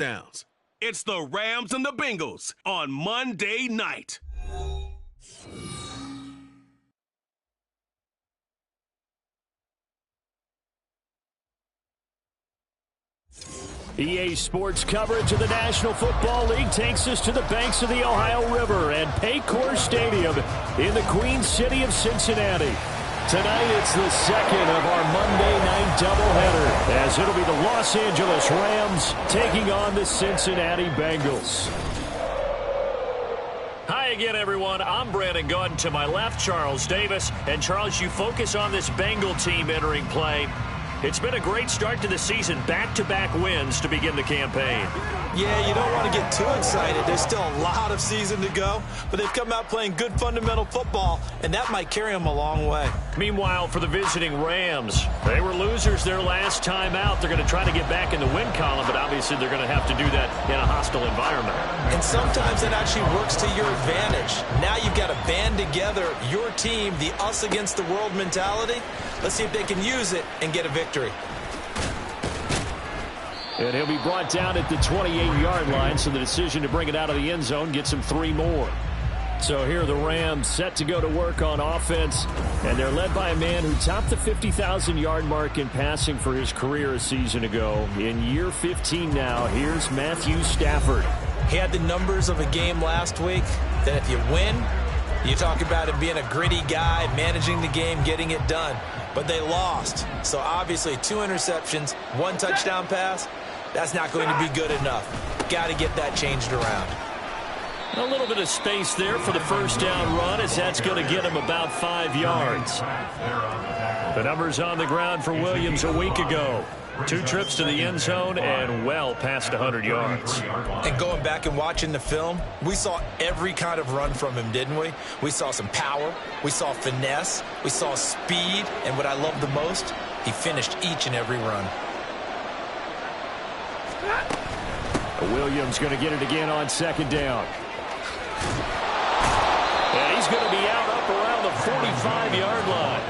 touchdowns. It's the Rams and the Bengals on Monday night. EA Sports coverage of the National Football League takes us to the banks of the Ohio River at Paycor Stadium in the Queen City of Cincinnati. Tonight, it's the second of our Monday night doubleheader, as it'll be the Los Angeles Rams taking on the Cincinnati Bengals. Hi again, everyone. I'm Brandon Gaudin. To my left, Charles Davis. And, Charles, you focus on this Bengal team entering play. It's been a great start to the season, back-to-back wins to begin the campaign. Yeah, you don't want to get too excited. There's still a lot of season to go, but they've come out playing good fundamental football, and that might carry them a long way. Meanwhile, for the visiting Rams, they were losers their last time out. They're going to try to get back in the win column, but obviously they're going to have to do that in a hostile environment. And sometimes it actually works to your advantage. Now you've got to band together your team, the us against the world mentality. Let's see if they can use it and get a victory. And he'll be brought down at the 28-yard line, so the decision to bring it out of the end zone gets him 3 more. So here are the Rams set to go to work on offense, and they're led by a man who topped the 50,000-yard mark in passing for his career a season ago. In year 15 now, here's Matthew Stafford. He had the numbers of a game last week that if you win, you talk about him being a gritty guy, managing the game, getting it done. But they lost. So obviously 2 interceptions, 1 touchdown pass. That's not going to be good enough. Got to get that changed around. A little bit of space there for the first down run, as that's going to get him about 5 yards. The numbers on the ground for Williams a week ago. 2 trips to the end zone and well past 100 yards. And going back and watching the film, we saw every kind of run from him, didn't we? We saw some power, we saw finesse, we saw speed, and what I love the most, he finished each and every run. Williams going to get it again on second down. And he's going to be out up around the 45-yard line.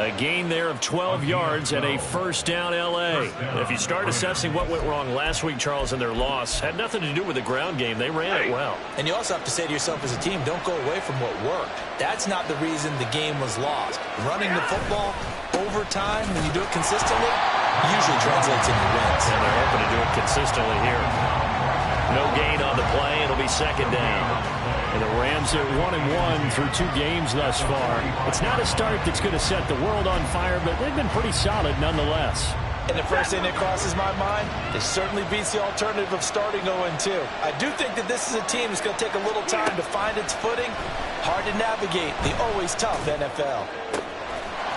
A gain there of 12 yards and a first down L.A. If you start assessing what went wrong last week, Charles, in their loss, had nothing to do with the ground game. They ran it well. And you also have to say to yourself as a team, don't go away from what worked. That's not the reason the game was lost. Running the football over time, when you do it consistently, usually translates into wins. And they're hoping to do it consistently here. No gain on the play. It'll be second down. And the Rams are 1-1 through 2 games thus far. It's not a start that's going to set the world on fire, but they've been pretty solid nonetheless. And the first thing that crosses my mind, it certainly beats the alternative of starting 0-2. I do think that this is a team that's going to take a little time to find its footing. Hard to navigate the always tough NFL.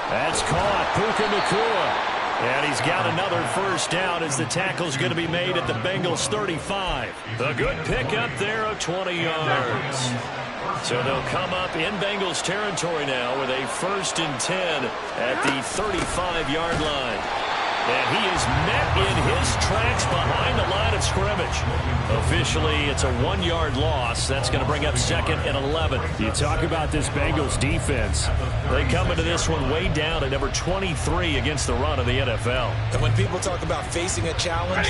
That's caught. Puka Nacua. And he's got another first down as the tackle's going to be made at the Bengals 35. A good pickup there of 20 yards. So they'll come up in Bengals territory now with a 1st and 10 at the 35-yard line. And he is met in his tracks behind the line of scrimmage. Officially, it's a 1-yard loss. That's going to bring up 2nd and 11. You talk about this Bengals defense. They come into this one way down at number 23 against the run of the NFL. And when people talk about facing a challenge,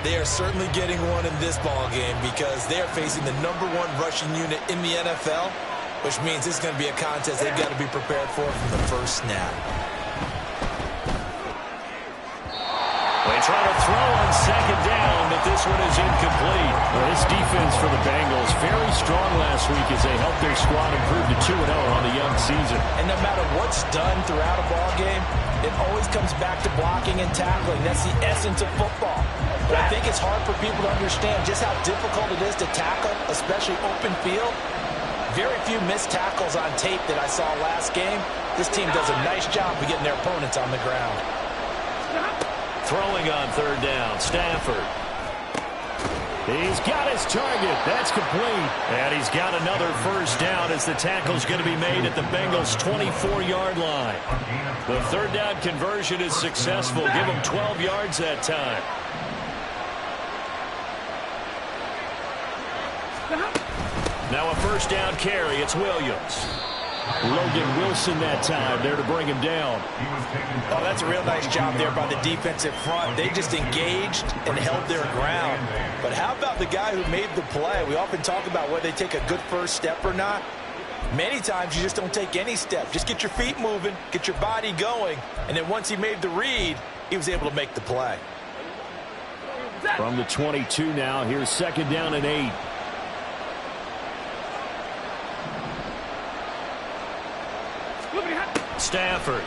they are certainly getting one in this ball game because they are facing the #1 rushing unit in the NFL, which means this is going to be a contest they've got to be prepared for from the first snap. They try to throw on second down, but this one is incomplete. Well, this defense for the Bengals, very strong last week as they helped their squad improve to 2-0 on the young season. And no matter what's done throughout a ball game, it always comes back to blocking and tackling. That's the essence of football. But I think it's hard for people to understand just how difficult it is to tackle, especially open field. Very few missed tackles on tape that I saw last game. This team does a nice job of getting their opponents on the ground. Throwing on third down, Stafford. He's got his target. That's complete. And he's got another first down as the tackle's going to be made at the Bengals' 24-yard line. The third down conversion is successful. Give them 12 yards that time. Now a first down carry. It's Williams. Logan Wilson that time there to bring him down. Oh, that's a real nice job there by the defensive front. They just engaged and held their ground. But how about the guy who made the play? We often talk about whether they take a good first step or not. Many times you just don't take any step. Just get your feet moving, get your body going, and then once he made the read, he was able to make the play. From the 22 now, here's 2nd down and 8. Stafford.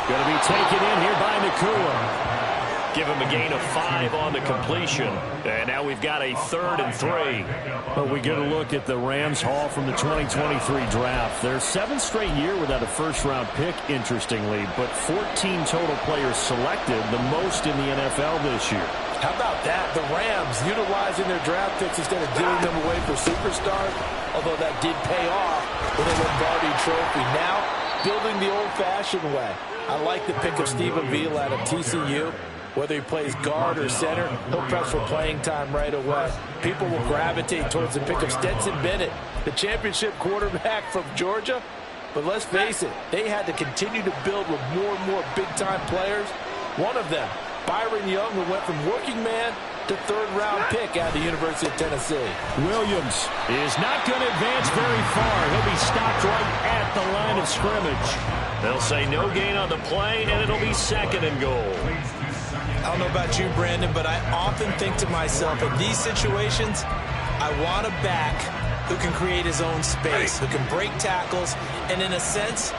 Going to be taken in here by Nacua. Give him a gain of 5 on the completion. And now we've got a 3rd and 3. But we get a look at the Rams haul from the 2023 draft. Their 7th straight year without a first-round pick, interestingly, but 14 total players selected, the most in the NFL this year. How about that? The Rams utilizing their draft picks instead of giving them away for superstars, although that did pay off with a Lombardi trophy. Now, building the old-fashioned way. I like the pick of Stephen Vila out of TCU. Whether he plays guard or center, he'll press for playing time right away. People will gravitate towards the pick of Stetson Bennett, the championship quarterback from Georgia. But let's face it, they had to continue to build with more and more big-time players. One of them, Byron Young, who went from working man to 3rd-round pick out of the University of Tennessee. Williams is not going to advance very far. He'll be stopped right at the line of scrimmage. They'll say no gain on the play, and it'll be 2nd and goal. I don't know about you, Brandon, but I often think to myself, in these situations, I want a back who can create his own space, who can break tackles, and in a sense,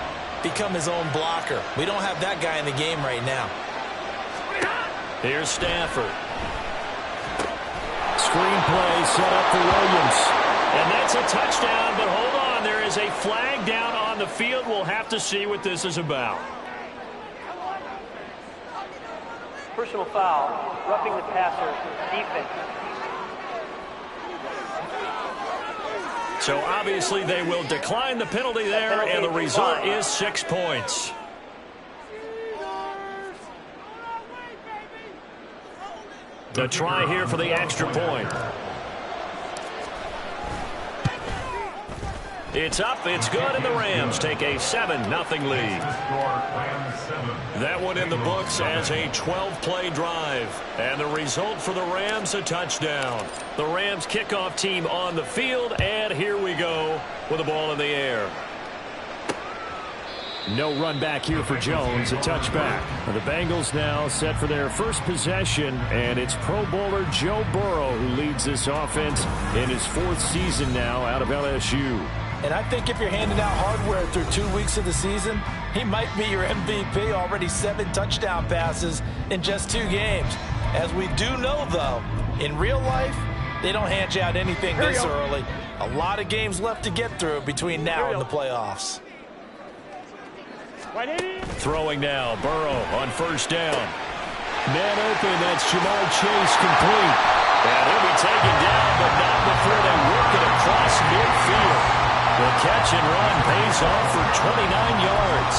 become his own blocker. We don't have that guy in the game right now. Here's Stafford. Screenplay set up for Williams. And that's a touchdown, but hold on. There is a flag down on the field. We'll have to see what this is about. Personal foul, roughing the passer, defense. So obviously they will decline the penalty there, and the result is 6 points. The try here for the extra point. It's up, it's good, and the Rams take a 7-0 lead. That one in the books as a 12-play drive. And the result for the Rams, a touchdown. The Rams kickoff team on the field, and here we go with the ball in the air. No run back here for Jones, a touchback. The Bengals now set for their first possession, and it's Pro Bowler Joe Burrow who leads this offense in his 4th season now out of LSU. And I think if you're handing out hardware through 2 weeks of the season, he might be your MVP. Already 7 touchdown passes in just 2 games. As we do know, though, in real life, they don't hand you out anything this early. A lot of games left to get through between now and the playoffs. Throwing now, Burrow on 1st down. Man open, that's Jamar Chase complete. And he'll be taken down, but not before they work it across midfield. The catch and run pays off for 29 yards.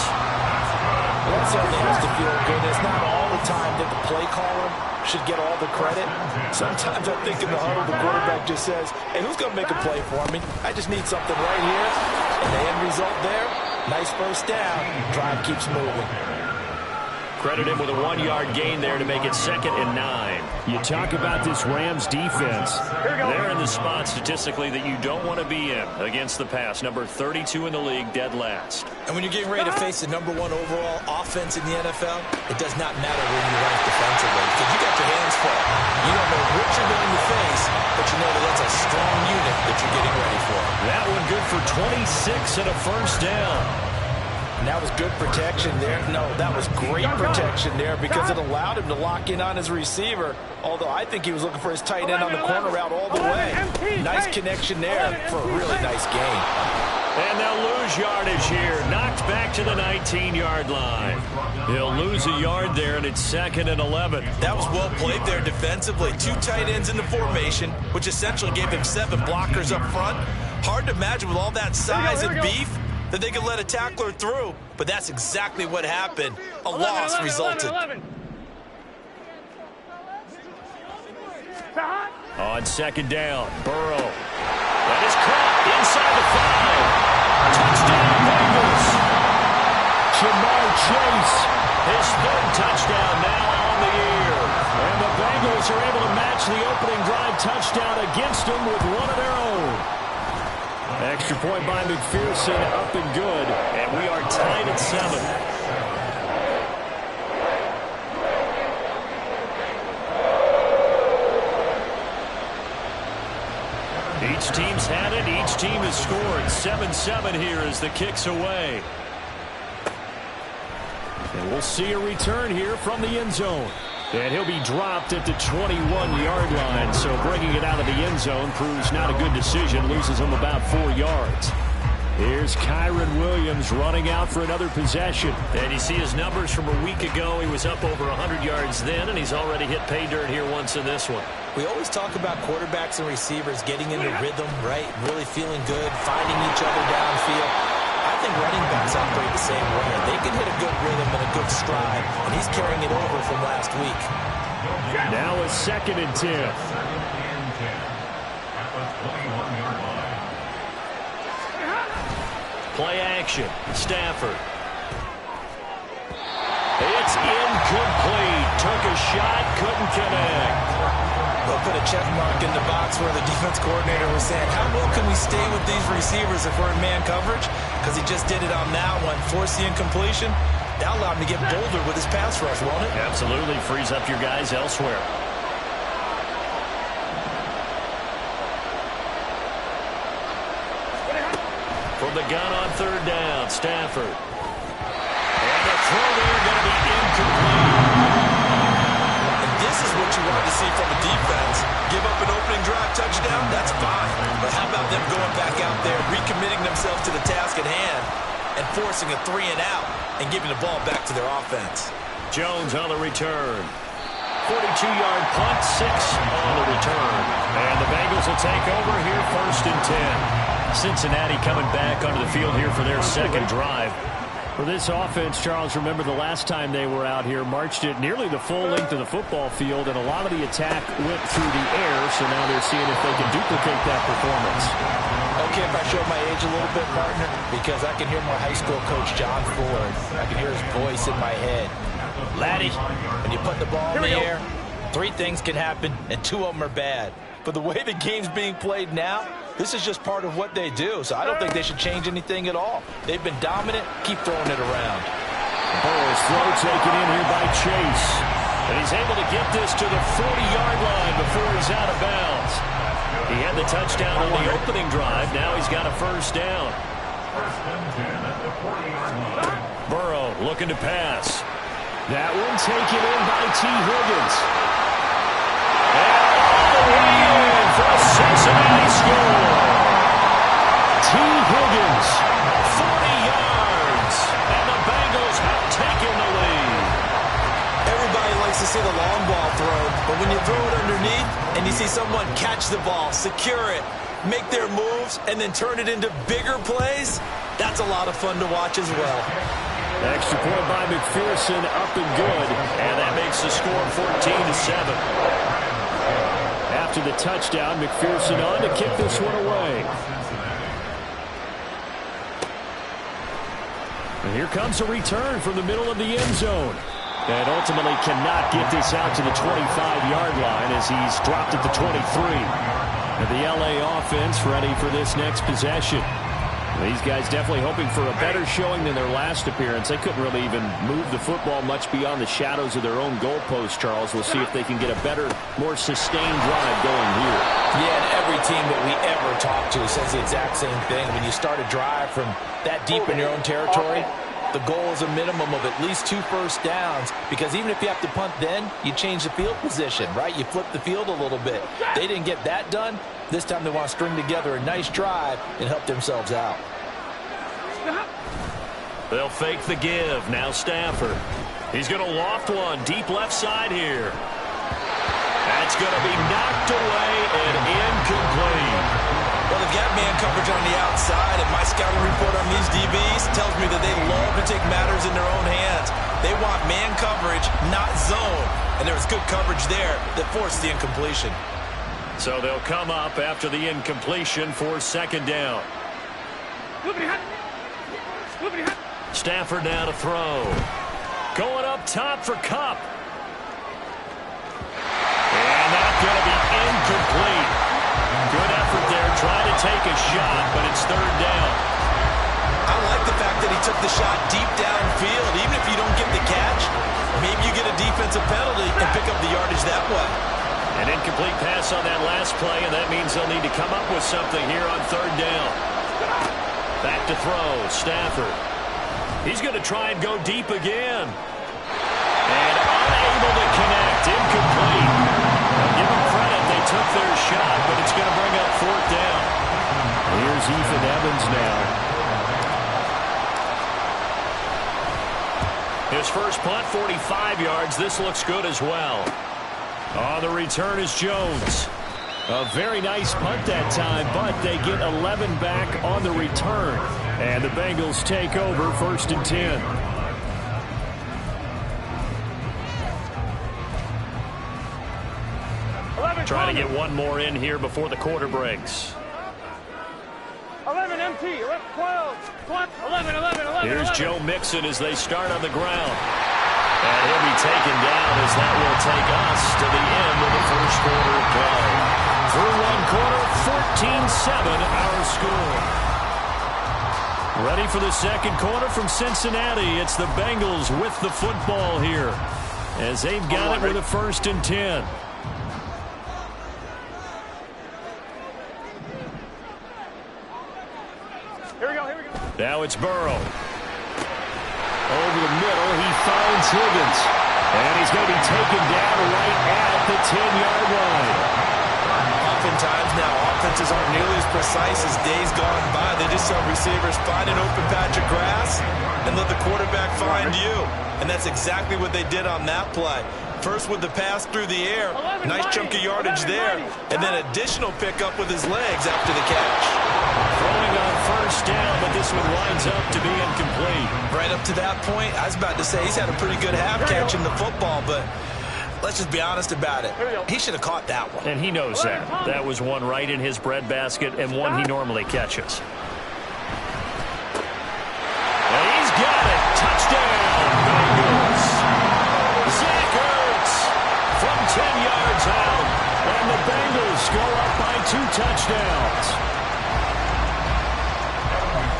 That certainly has to feel good. It's not all the time that the play caller should get all the credit. Sometimes I think in the huddle, the quarterback just says, hey, who's going to make a play for me? I just need something right here. And the end result there, nice 1st down. Drive keeps moving. Credit him with a 1-yard gain there to make it 2nd and 9. You talk about this Rams defense. They're in the spot statistically that you don't want to be in against the pass. Number 32 in the league, dead last. And when you're getting ready to face the #1 overall offense in the NFL, it does not matter where you rank defensively because you got your hands full. You don't know what you're going to face, but you know that that's a strong unit that you're getting ready for. That one good for 26 and a 1st down. And that was good protection there. No, that was great protection there because it allowed him to lock in on his receiver. Although I think he was looking for his tight end on the corner route all the way. Nice connection there for a really nice gain. And they'll lose yardage here. Knocked back to the 19-yard line. He'll lose a yard there, and it's 2nd and 11. That was well played there defensively. 2 tight ends in the formation, which essentially gave him 7 blockers up front. Hard to imagine with all that size and beef that they could let a tackler through, but that's exactly what happened. A loss resulted. On 2nd down, Burrow. That is caught inside the 5. Touchdown, Bengals. Ja'Marr Chase, his third touchdown now on the year. And the Bengals are able to match the opening drive touchdown against them with one of their own. Extra point by McPherson, up and good. And we are tied at 7. Each team's had it. Each team has scored. 7-7 here as the kick's away. And we'll see a return here from the end zone. And he'll be dropped at the 21-yard line. So bringing it out of the end zone proves not a good decision. Loses him about 4 yards. Here's Kyren Williams running out for another possession. And you see his numbers from a week ago. He was up over 100 yards then, and he's already hit pay dirt here once in this one. We always talk about quarterbacks and receivers getting into rhythm, right? Really feeling good, finding each other downfield. I think running backs operate the same way. They can hit a good rhythm and a good stride, and he's carrying it over from last week. Now a 2nd and 10. Play action. Stafford. It's incomplete. Took a shot, couldn't connect. They'll put a check mark in the box where the defense coordinator was saying, how well can we stay with these receivers if we're in man coverage? Because he just did it on that one. Force the incompletion. That'll allow him to get bolder with his pass rush, won't it? Absolutely. Frees up your guys elsewhere. From the gun on 3rd down, Stafford. And the throw there going to be incomplete. And this is what you want to see from a defense. Give up an opening drive touchdown, that's fine. But how about them going back out there, recommitting themselves to the task at hand, and forcing a 3 and out, and giving the ball back to their offense. Jones on the return. 42-yard punt, 6 on the return. And the Bengals will take over here 1st and 10. Cincinnati coming back onto the field here for their 2nd drive. For this offense, Charles, remember the last time they were out here, marched it nearly the full length of the football field, and a lot of the attack went through the air, so now they're seeing if they can duplicate that performance. Okay, if I show my age a little bit, partner, because I can hear my high school coach, John Ford. I can hear his voice in my head. Laddie, when you put the ball in the air, 3 things can happen, and 2 of them are bad. But the way the game's being played now, this is just part of what they do, so I don't think they should change anything at all. They've been dominant. Keep throwing it around. Burrow's throw taken in here by Chase. And he's able to get this to the 40-yard line before he's out of bounds. He had the touchdown on the opening drive. Now he's got a 1st down. Burrow looking to pass. That one taken in by T. Higgins. And all the way in for a Cincinnati score. T. Higgins, 40 yards, and the Bengals have taken the lead. Everybody likes to see the long ball thrown, but when you throw it underneath and you see someone catch the ball, secure it, make their moves, and then turn it into bigger plays, that's a lot of fun to watch as well. Extra point by McPherson, up and good, and that makes the score 14-7. After the touchdown, McPherson on to kick this one away. And here comes a return from the middle of the end zone. And ultimately cannot get this out to the 25-yard line as he's dropped at the 23. And the LA offense ready for this next possession. These guys definitely hoping for a better showing than their last appearance. They couldn't really even move the football much beyond the shadows of their own goalpost, Charles. We'll see if they can get a better, more sustained drive going here. Yeah, and every team that we ever talk to says the exact same thing. When you start a drive from that deep in your own territory, the goal is a minimum of at least 2 first downs, because even if you have to punt then, you change the field position, right? You flip the field a little bit. They didn't get that done. This time they want to string together a nice drive and help themselves out. They'll fake the give. Now Stafford. He's going to loft one deep left side here. That's going to be knocked away and incomplete. Well, they've got man coverage on the outside, and my scouting report on these DBs tells me that they love to take matters in their own hands. They want man coverage, not zone. And there was good coverage there that forced the incompletion. So they'll come up after the incompletion for 2nd down. Stafford now to throw. Going up top for Kupp. And that's going to be incomplete. Good effort there, trying to take a shot, but it's third down. I like the fact that he took the shot deep downfield. Even if you don't get the catch, maybe you get a defensive penalty and pick up the yardage that way. An incomplete pass on that last play, and that means they'll need to come up with something here on third down. Back to throw, Stafford. He's going to try and go deep again. And unable to connect, incomplete. Now give them credit, they took their shot, but it's going to bring up fourth down. Here's Ethan Evans now. His first punt, 45 yards. This looks good as well. On the return is Jones. A very nice punt that time, but they get 11 back on the return. And the Bengals take over 1st and 10. Trying to get one more in here before the quarter breaks. 11 MT, 12, 11. Here's Joe Mixon as they start on the ground. And he'll be taken down as that will take us to the end of the first quarter of play. Through one quarter, 14-7 our score. Ready for the second quarter from Cincinnati. It's the Bengals with the football here as they've got it with a 1st and 10. Here we go. Now it's Burrow. Over the middle, he finds Higgins. And he's going to be taken down right at the 10-yard line. Oftentimes now, offenses aren't nearly as precise as days gone by. They just saw receivers find an open patch of grass and let the quarterback find you. And that's exactly what they did on that play. First with the pass through the air, nice chunk of yardage there, and then additional pickup with his legs after the catch. Throwing on first down, but this one winds up to be incomplete. Right up to that point, I was about to say he's had a pretty good half catching the football, but let's just be honest about it. He should have caught that one. And he knows that. That was one right in his breadbasket and one he normally catches. And he's got it. Touchdown, Bengals. Zach Ertz from 10 yards out. And the Bengals go up by 2 touchdowns.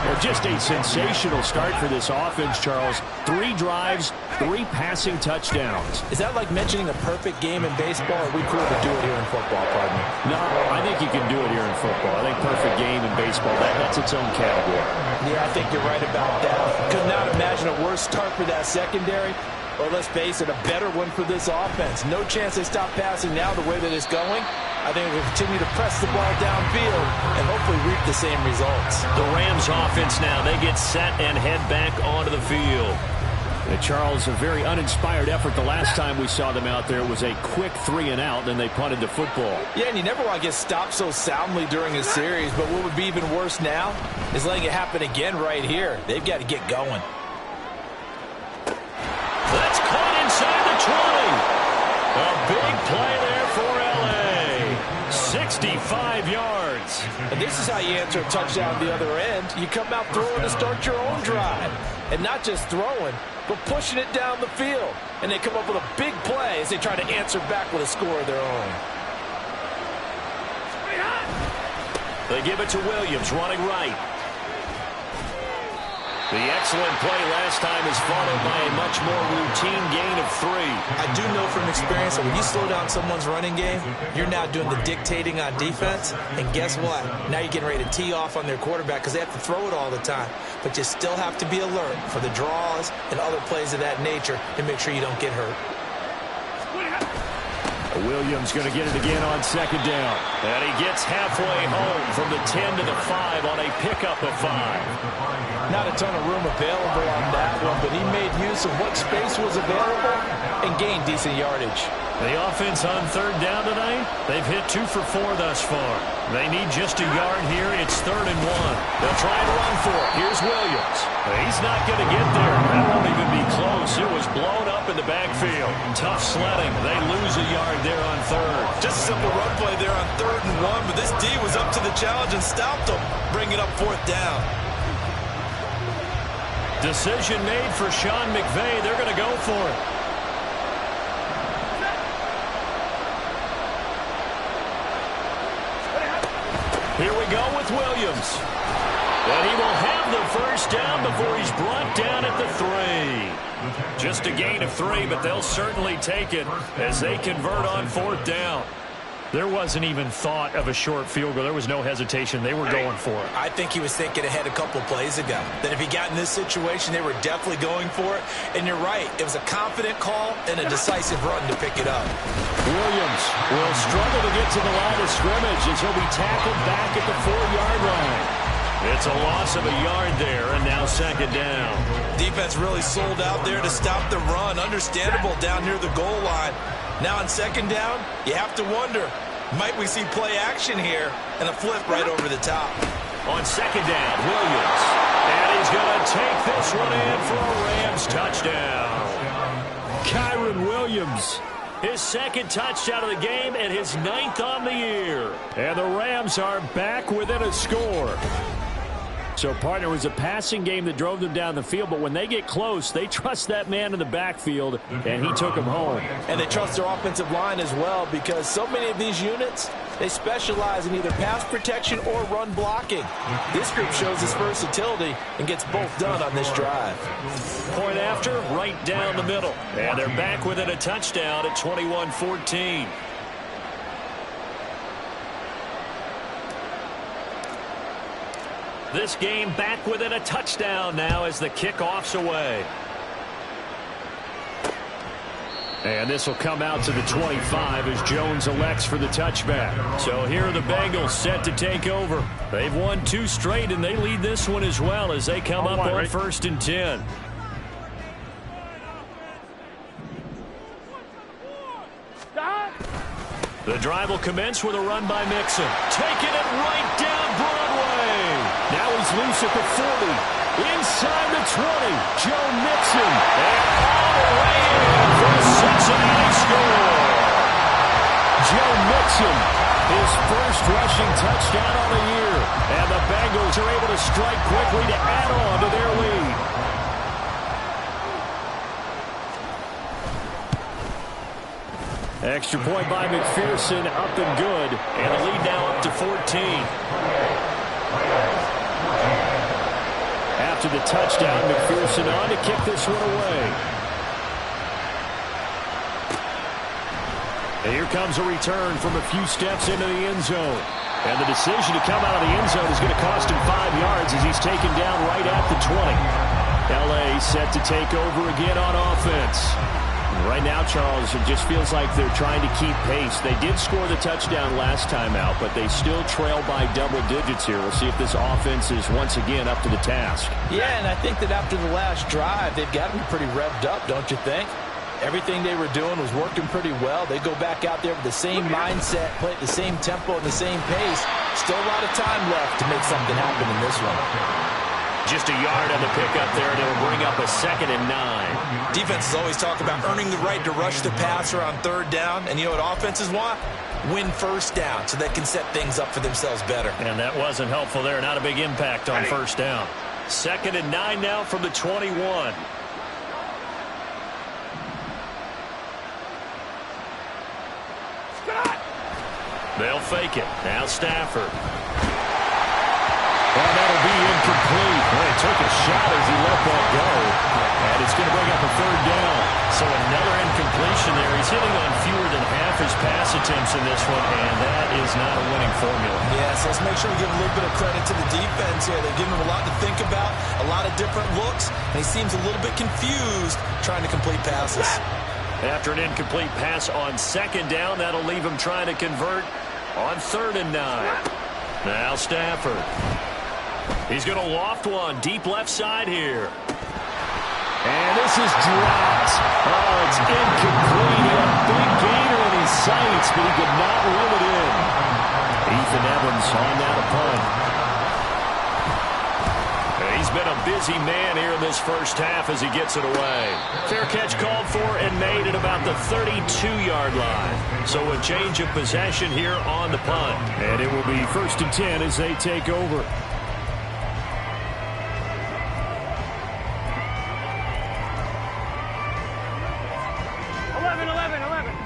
Well, just a sensational start for this offense, Charles. 3 drives, 3 passing touchdowns. Is that like mentioning a perfect game in baseball, or are we cool to do it here in football, pardon me? No, I think you can do it here in football. I think perfect game in baseball, that's its own category. Yeah, I think you're right about that. Could not imagine a worse start for that secondary, or let's face it, a better one for this offense. No chance they stop passing now the way that it's going. I think we'll continue to press the ball downfield and hopefully reap the same results. The Rams offense now, they get set and head back onto the field. And Charles, a very uninspired effort the last time we saw them out there. It was a quick 3 and out, then they punted the football. Yeah, and you never want to get stopped so soundly during a series, but what would be even worse now is letting it happen again right here. They've got to get going. That's caught inside the 20. A big play there for L.A. 65 yards. And this is how you answer a touchdown the other end. You come out throwing to start your own drive. And not just throwing, but pushing it down the field. And they come up with a big play as they try to answer back with a score of their own. They give it to Williams, running right. The excellent play last time is followed by a much more routine gain of 3. I do know from experience that when you slow down someone's running game, you're now doing the dictating on defense. And guess what? Now you're getting ready to tee off on their quarterback because they have to throw it all the time. But you still have to be alert for the draws and other plays of that nature to make sure you don't get hurt. Williams going to get it again on second down. And he gets halfway home from the 10 to the 5 on a pickup of 5. Not a ton of room available on that one, but he made use of what space was available and gained decent yardage. The offense on third down tonight, they've hit 2 for 4 thus far. They need just a yard here. It's 3rd and 1. They'll try and run for it. Here's Williams. He's not going to get there. That won't even be close. It was blown up in the backfield. Tough sledding. They lose a yard there on 3rd. Just a simple run play there on 3rd and 1, but this D was up to the challenge and stopped them. Bring it up 4th down. Decision made for Sean McVay. They're going to go for it. Here we go with Williams. And he will have the first down before he's brought down at the 3. Just a gain of 3, but they'll certainly take it as they convert on 4th down. There wasn't even thought of a short field goal. There was no hesitation. They were going for it. I think he was thinking ahead a couple plays ago. That if he got in this situation, they were definitely going for it. And you're right. It was a confident call and a decisive run to pick it up. Williams will struggle to get to the line of scrimmage as he'll be tackled back at the 4-yard line. It's a loss of a yard there, and now 2nd down. Defense really sold out there to stop the run. Understandable down near the goal line. Now on 2nd down, you have to wonder, might we see play action here and a flip right over the top? On 2nd down, Williams. And he's going to take this one in for a Rams touchdown. Kyren Williams, his 2nd touchdown of the game and his 9th on the year. And the Rams are back within a score. So, partner, it was a passing game that drove them down the field, but when they get close, they trust that man in the backfield, and he took him home. And they trust their offensive line as well, because so many of these units, they specialize in either pass protection or run blocking. This group shows its versatility and gets both done on this drive. Point after, right down the middle. And they're back within a touchdown at 21-14. This game back within a touchdown now as the kickoff's away. And this will come out to the 25 as Jones elects for the touchback. So here are the Bengals set to take over. They've won 2 straight, and they lead this one as well as they come up on 1st and 10. The drive will commence with a run by Mixon. Taking it right down Broadway. Now he's loose at the 40. Inside the 20. Joe Mixon. And all the way in for a Cincinnati score. Joe Mixon, his first rushing touchdown on the year. And the Bengals are able to strike quickly to add on to their lead. Extra point by McPherson, up and good. And the lead now up to 14. After the touchdown, McPherson on to kick this one away. And here comes a return from a few steps into the end zone. And the decision to come out of the end zone is going to cost him 5 yards as he's taken down right at the 20. L.A. set to take over again on offense. Right now, Charles, it just feels like they're trying to keep pace. They did score the touchdown last time out, but they still trail by double digits here. We'll see if this offense is once again up to the task. Yeah, and I think that after the last drive, they've got to be pretty revved up, don't you think? Everything they were doing was working pretty well. They go back out there with the same mindset, play at the same tempo and the same pace. Still a lot of time left to make something happen in this one. Just a yard on the pickup there, and it'll bring up a 2nd and 9. Defenses always talk about earning the right to rush the passer on 3rd down. And you know what offenses want? Win 1st down so they can set things up for themselves better. And that wasn't helpful there. Not a big impact on 1st down. 2nd and 9 now from the 21. They'll fake it. Now Stafford. And that'll be incomplete. Well, he took a shot as he let that go. And it's going to bring up a 3rd down. So another incompletion there. He's hitting on fewer than half his pass attempts in this one, and that is not a winning formula. Yeah, so let's make sure we give a little bit of credit to the defense here. They've given him a lot to think about, a lot of different looks, and he seems a little bit confused trying to complete passes. After an incomplete pass on 2nd down, that'll leave him trying to convert on 3rd and 9. Now Stafford. He's going to loft one deep left side here. And this is dropped. Oh, it's incomplete. He had a big gainer in his sights, but he could not reel it in. Ethan Evans on that punt. He's been a busy man here in this first half as he gets it away. Fair catch called for and made at about the 32-yard line. So a change of possession here on the punt. And it will be 1st and 10 as they take over.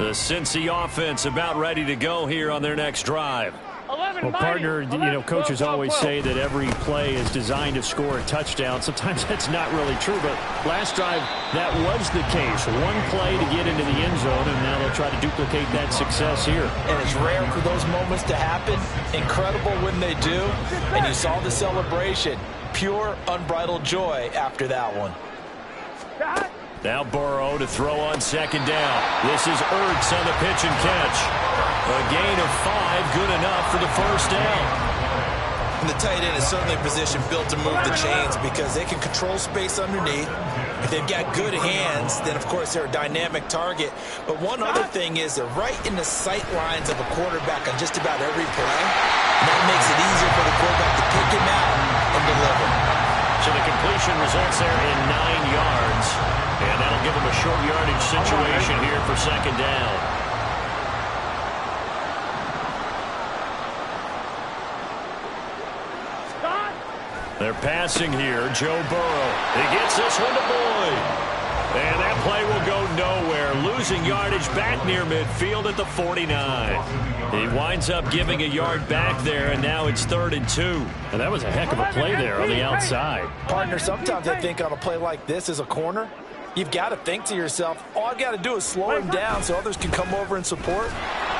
The Cincy offense about ready to go here on their next drive. Well, partner, coaches always say that every play is designed to score a touchdown. Sometimes that's not really true, but last drive, that was the case. One play to get into the end zone, and now they'll try to duplicate that success here. And it's rare for those moments to happen. Incredible when they do. And you saw the celebration. Pure, unbridled joy after that one. Now Burrow to throw on second down. This is Ertz on the pitch and catch. A gain of 5, good enough for the first down. And the tight end is certainly a position built to move the chains because they can control space underneath. If they've got good hands, then of course they're a dynamic target. But one other thing is they're right in the sight lines of a quarterback on just about every play. And that makes it easier for the quarterback to pick him out and deliver. So the completion results there in 9 yards. And that'll give them a short yardage situation here for second down. They're passing here. Joe Burrow. He gets this one to Boyd. And that play will go nowhere. Losing yardage back near midfield at the 49. He winds up giving a yard back there, and now it's 3rd and 2. And that was a heck of a play there on the outside. Partner, sometimes I think on a play like this as a corner, you've got to think to yourself, all I've got to do is slow him down so others can come over and support.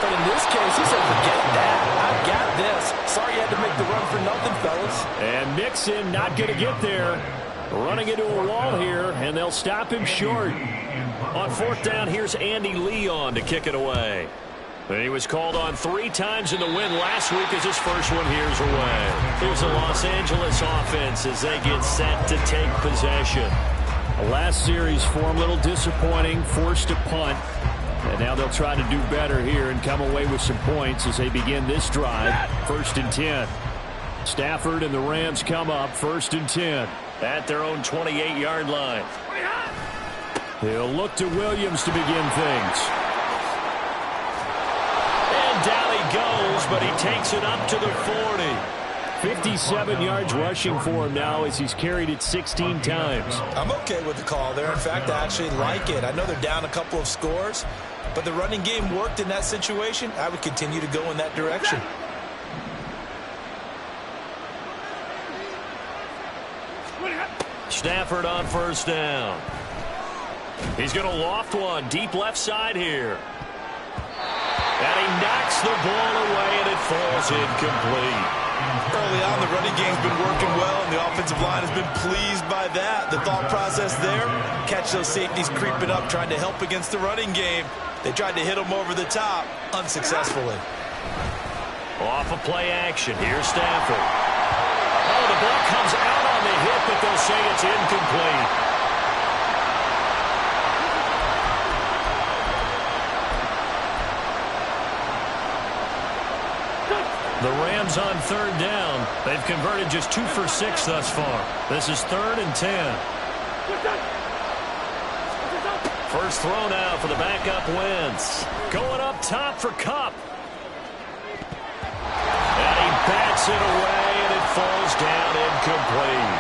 But in this case, he said, forget that. I've got this. Sorry you had to make the run for nothing, fellas. And Mixon not going to get there. Running into a wall here, and they'll stop him short. On 4th down, here's Andy Leon to kick it away. And he was called on 3 times in the win last week as his first one here's away. Here's the Los Angeles offense as they get set to take possession. Last series for him, a little disappointing, forced to punt. And now they'll try to do better here and come away with some points as they begin this drive. 1st and 10. Stafford and the Rams come up 1st and 10 at their own 28-yard line. He'll look to Williams to begin things. And down he goes, but he takes it up to the 40. 57 yards rushing for him now as he's carried it 16 times. I'm okay with the call there. In fact, I actually like it. I know they're down a couple of scores, but the running game worked in that situation. I would continue to go in that direction. Stafford on 1st down. He's going to loft one deep left side here. And he knocks the ball away, and it falls incomplete. Early on, the running game's been working well, and the offensive line has been pleased by that. The thought process there, catch those safeties creeping up, trying to help against the running game. They tried to hit them over the top, unsuccessfully. Off of play action, here's Stafford. Oh, the ball comes out on the hit, but they'll say it's incomplete. The Rams on 3rd down. They've converted just 2 for 6 thus far. This is 3rd and 10. First throw now for the backup Wentz. Going up top for Kupp. And he bats it away, and it falls down incomplete.